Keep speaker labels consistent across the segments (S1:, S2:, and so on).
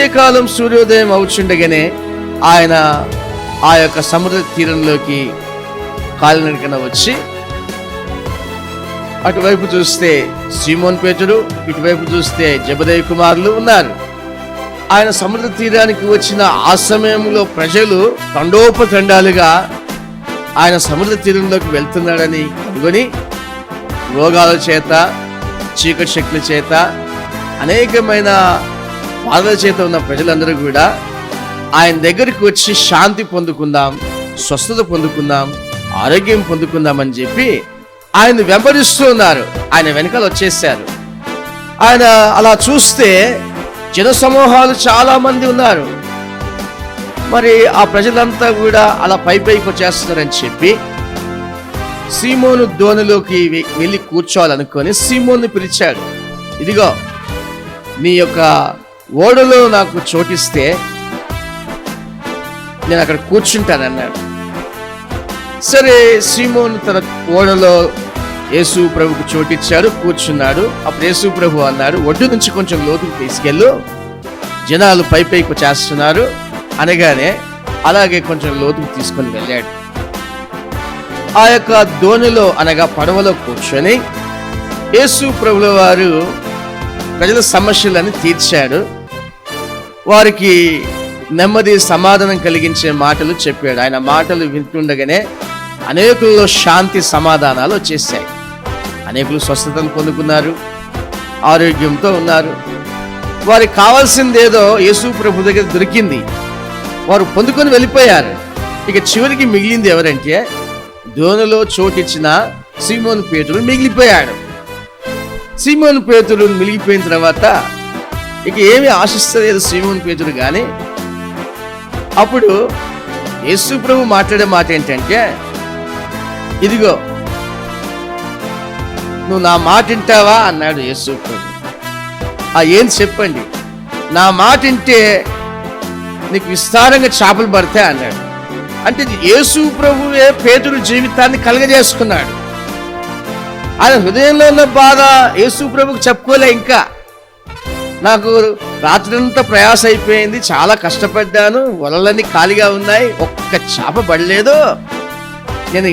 S1: ఉదయకాలం సూర్యోదయం అవుచుండగానే ఆయన ఆ యొక్క సముద్ర తీరంలోకి కాలినడకన వచ్చి అటువైపు చూస్తే సీమోన్ పేతురు, ఇటువైపు చూస్తే జెబెదయి కుమారులు ఉన్నారు. ఆయన సముద్ర తీరానికి వచ్చిన ఆ సమయంలో ప్రజలు తండోపతండాలుగా ఆయన సముద్ర తీరంలోకి వెళ్తున్నాడని కనుగొని రోగాల చేత, చీకటి శక్తుల చేత, అనేకమైన బాధల చేత ఉన్న ప్రజలందరూ కూడా ఆయన దగ్గరికి వచ్చి శాంతి పొందుకుందాం, స్వస్థత పొందుకుందాం, ఆరోగ్యం పొందుకుందాం అని చెప్పి ఆయన వెంబడిస్తూ ఉన్నారు. ఆయన వెనకాల వచ్చేసారు. ఆయన అలా చూస్తే జన సమూహాలు చాలా మంది ఉన్నారు. మరి ఆ ప్రజలంతా కూడా అలా పైకి వచ్చేస్తున్నారని చెప్పి సీమోను దోణిలోకి వెళ్ళి కూర్చోవాలనుకొని సీమోను పిలిచాడు. ఇదిగో నీ యొక్క ఓడలో నాకు చోటిస్తే నేను అక్కడ కూర్చుంటానన్నాడు. సరే, సీమోను తన ఓడలో యేసు ప్రభుకు చోటిచ్చాడు, కూర్చున్నాడు. అప్పుడు యేసు ప్రభు అన్నాడు, ఒడ్డు నుంచి కొంచెం లోతుకు తీసుకెళ్ళు, జనాలు పైకి వచ్చేస్తున్నారు అనగానే అలాగే కొంచెం లోతుకు తీసుకొని వెళ్ళాడు. ఆ యొక్క దోణిలో అనగా పడవలో కూర్చొని యేసు ప్రభుల వారు ప్రజల సమస్యలను తీర్చాడు. వారికి నెమ్మది, సమాధానం కలిగించే మాటలు చెప్పాడు. ఆయన మాటలు వింటుండగానే అనేకుల్లో శాంతి, సమాధానాలు వచ్చేసాయి. అనేకులు స్వస్థతను పొందుకున్నారు, ఆరోగ్యంతో ఉన్నారు. వారికి కావాల్సిందేదో యేసు ప్రభు దగ్గర దొరికింది, వారు పొందుకొని వెళ్ళిపోయారు. ఇక చివరికి మిగిలింది ఎవరంటే దోణిలో చోటిచ్చిన సీమోను పేతురు మిగిలిపోయాడు. సీమోను పేతురు మిగిలిపోయిన తర్వాత ఇక ఏమీ ఆశిస్తలేదు సీమోను పేతురు. కానీ అప్పుడు యేసు ప్రభు మాట్లాడే మాట ఏంటంటే, ఇదిగో నువ్వు నా మాట వింటావా అన్నాడు యేసు ప్రభు. ఏం చెప్పండి, నా మాట వింటే నీకు విస్తారంగా చేపలు పడతాయి అన్నాడు. అంటే యేసు ప్రభువే పేతురు జీవితాన్ని కలగజేసుకున్నాడు. ఆయన హృదయంలో ఉన్న బాధ యేసు ప్రభుకు చెప్పుకోలే. ఇంకా నాకు రాత్రంతా ప్రయాస అయిపోయింది, చాలా కష్టపడ్డాను, వలలన్నీ ఖాళీగా ఉన్నాయి, ఒక్క చేప పడలేదు, నేను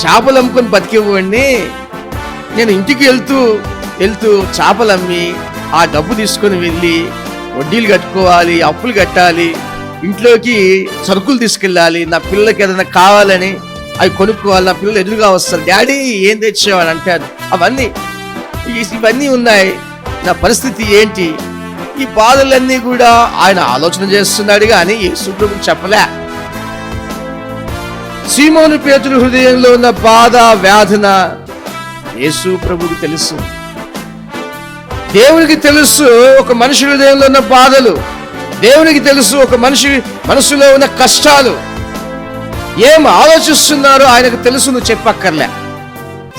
S1: చేపలు అమ్ముకొని బతికేవాడిని, నేను ఇంటికి వెళ్తూ చేపలు అమ్మి ఆ డబ్బు తీసుకొని వెళ్ళి వడ్డీలు కట్టుకోవాలి, అప్పులు కట్టాలి, ఇంట్లోకి సరుకులు తీసుకెళ్ళాలి, నా పిల్లలకి ఏదైనా కావాలని అవి కొనుక్కోవాలి, నా పిల్లలు ఎదురుగా వస్తారు, డాడీ ఏం తెచ్చేవాడు అంటారు. ఇవన్నీ ఉన్నాయి, నా పరిస్థితి ఏంటి? ఈ బాధలన్నీ కూడా ఆయన ఆలోచన చేస్తున్నాడు. కానీ యేసు ప్రభుకు చెప్పలే. సీమోను పేతురు హృదయంలో ఉన్న బాధ, వేదన యేసు ప్రభుకు తెలుసు. దేవునికి తెలుసు ఒక మనిషి హృదయంలో ఉన్న బాధలు, దేవునికి తెలుసు ఒక మనిషి మనసులో ఉన్న కష్టాలు, ఏం ఆలోచిస్తున్నారో ఆయనకు తెలుసు. నువ్వు చెప్పక్కర్లే.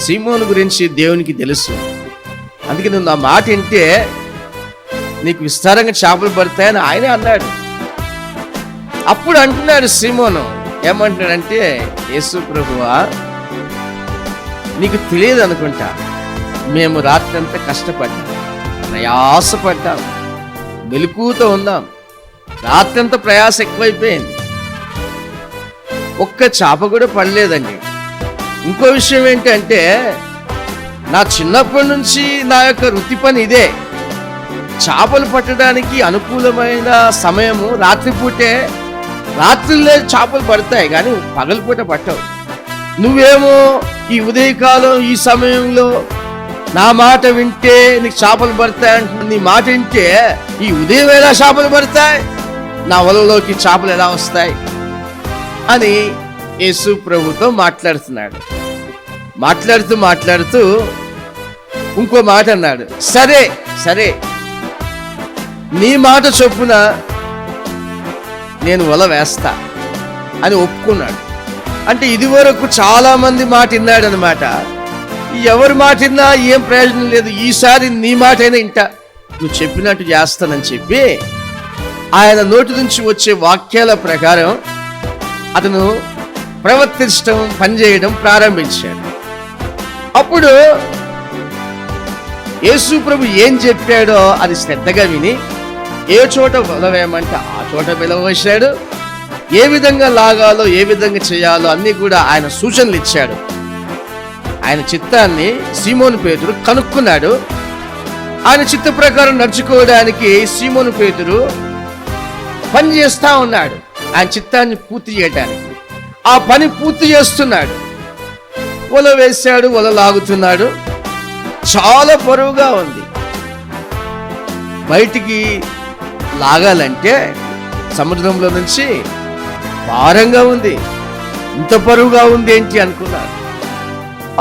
S1: సీమోను గురించి దేవునికి తెలుసు. అందుకే నువ్వు నా మాట వింటే నీకు విస్తారంగా చేపలు పడతాయని ఆయనే అన్నాడు. అప్పుడు అంటున్నాడు సీమోను, ఏమంటున్నాడంటే, యేసు ప్రభువా నీకు తెలియదు అనుకుంటా, మేము రాత్రంతా కష్టపడ్డాం, ప్రయాసపడ్డాం, మెలకువతో ఉన్నాం, రాత్రంతా ప్రయాస ఎక్కువైపోయింది, ఒక్క చేప కూడా పడలేదండి. ఇంకో విషయం ఏంటంటే, నా చిన్నప్పటి నుంచి నా యొక్క వృత్తి పని ఇదే. చేపలు పట్టడానికి అనుకూలమైన సమయము రాత్రిపూటే. రాత్రిలో చేపలు పడతాయి కానీ పగలపూట పట్టవు. నువ్వేమో ఈ ఉదయకాలం ఈ సమయంలో నా మాట వింటే నీకు చేపలు పడతాయి అంటున్నా. నీ మాట వింటే ఈ ఉదయం ఎలా చేపలు పడతాయి, నా వలలోకి చేపలు ఎలా వస్తాయి అని యేసు ప్రభుతో మాట్లాడుతున్నాడు. మాట్లాడుతూ ఇంకో మాట అన్నాడు, సరే సరే నీ మాట చొప్పున నేను వల వేస్తా అని ఒప్పుకున్నాడు. అంటే ఇదివరకు చాలా మంది మాట విన్నాడు అనమాట. ఎవరి మాట విన్నా ఏం ప్రయోజనం లేదు, ఈసారి నీ మాట అయినా ఇంటా, నువ్వు చెప్పినట్టు చేస్తానని చెప్పి ఆయన నోటి నుంచి వచ్చే వాక్యాల ప్రకారం అతను ప్రవర్తించడం, పనిచేయడం ప్రారంభించాడు. అప్పుడు యేసు ప్రభు ఏం చెప్పాడో అది శ్రద్ధగా విని ఏ చోట వల వేయమంటే ఆ చోట వల వేశాడు. ఏ విధంగా లాగాలో, ఏ విధంగా చేయాలో అన్నీ కూడా ఆయన సూచనలు ఇచ్చాడు. ఆయన చిత్తాన్ని సీమోను పేతురు కనుక్కున్నాడు. ఆయన చిత్త ప్రకారం నడుచుకోవడానికి సీమోను పేతురు పని చేస్తా ఉన్నాడు, ఆయన చిత్తాన్ని పూర్తి చేయడానికి. ఆ పని పూర్తి చేస్తున్నాడు. వల వేశాడు, వల లాగుతున్నాడు. చాలా బరువుగా ఉంది. బయటికి లాగాలంటే సముద్రంలో నుంచి భారంగా ఉంది. ఇంత బరువుగా ఉంది ఏంటి అనుకున్నాడు.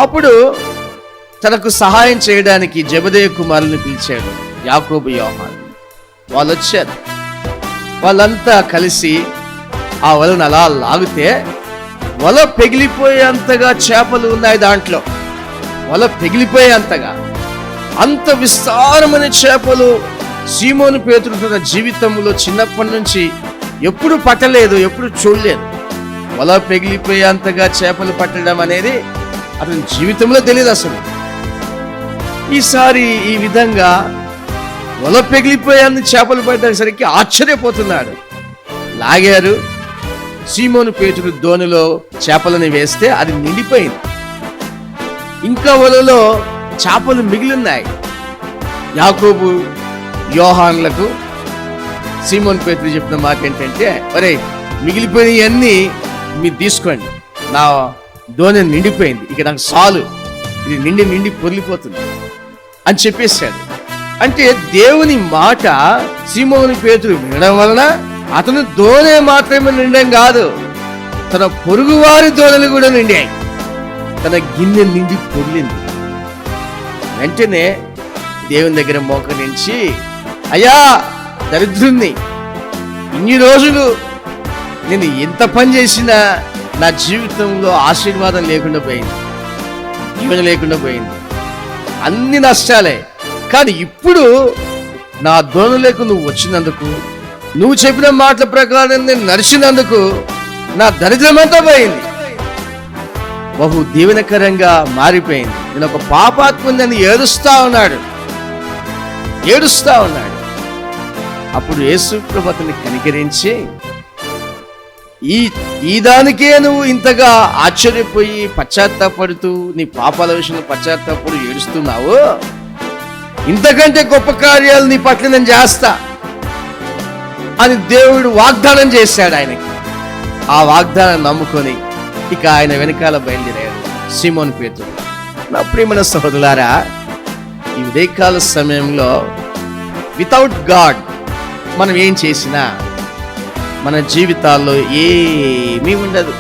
S1: అప్పుడు తనకు సహాయం చేయడానికి జెబెదయి కుమారుల్ని పిలిచాడు, యాకోబు, యోహాను. వాళ్ళు వచ్చారు. వాళ్ళంతా కలిసి ఆ వలను అలా లాగితే వల పెగిలిపోయేంతగా చేపలు ఉన్నాయి దాంట్లో. వల పెగిలిపోయేంతగా అంత విస్తారమైన చేపలు సీమోను పేతురు తన జీవితంలో చిన్నప్పటి నుంచి ఎప్పుడు పట్టలేదు, ఎప్పుడు చూడలేదు. వల పెగిలిపోయేంతగా చేపలు పట్టడం అనేది అతని జీవితంలో తెలియదు అసలు. ఈసారి ఈ విధంగా వల పెగిలిపోయేంత చేపలు పట్టేసరికి ఆశ్చర్యపోతున్నాడు. లాగారు. సీమోను పేతురు దోణిలో చేపలని వేస్తే అది నిండిపోయింది. ఇంకా వలలో చేపలు మిగిలిన్నాయి. యాకోబు, యోహానులకు సీమోను పేతురు చెప్పిన మాట ఏంటంటే, ఒరే, మిగిలిపోయినవన్నీ మీరు తీసుకోండి, నా దోణి నిండిపోయింది, ఇక నాకు సాలు, ఇది నిండి పొర్లిపోతుంది అని చెప్పేశాడు. అంటే దేవుని మాట సీమోను పేతురు వినడం వలన అతను దోణి మాత్రమే నిండడం కాదు, తన పొరుగువారి దోణులు కూడా నిండాయి. తన గిన్నె నిండి పొర్లింది. వెంటనే దేవుని దగ్గర మోకరించి, అయ్యా దరిద్రుణ్ణి, ఇన్ని రోజులు నేను ఎంత పని చేసినా నా జీవితంలో ఆశీర్వాదం లేకుండా పోయింది, జీవన లేకుండా పోయింది, అన్ని నష్టాలే. కానీ ఇప్పుడు నా దోణులకు నువ్వు వచ్చినందుకు, నువ్వు చెప్పిన మాటల ప్రకారం నేను నడిచినందుకు నా దరిద్రమంతా పోయింది, బహు దీవెనకరంగా మారిపోయింది. నేను ఒక పాపాత్ముని ఏడుస్తా ఉన్నాడు. అప్పుడు యేసు ప్రభువు అతన్ని కనికరించి, ఈ దానికే నువ్వు ఇంతగా ఆశ్చర్యపోయి పశ్చాత్తాపడుతూ నీ పాపాల విషయంలో పశ్చాత్తాపడు ఏడుస్తున్నావు, ఇంతకంటే గొప్ప కార్యాలు నీ పట్ల నేను చేస్తా అని దేవుడు వాగ్దానం చేశాడు ఆయనకి. ఆ వాగ్దానం నమ్ముకొని ఇక ఆయన వెనకాల బయలుదేరాడు సీమోను పేతురు. నా ప్రియమైన సహోదరులారా, ఈ ఉదయకాల సమయంలో వితౌట్ గాడ్ మనం ఏం చేసినా మన జీవితాల్లో ఏమీ ఉండదు.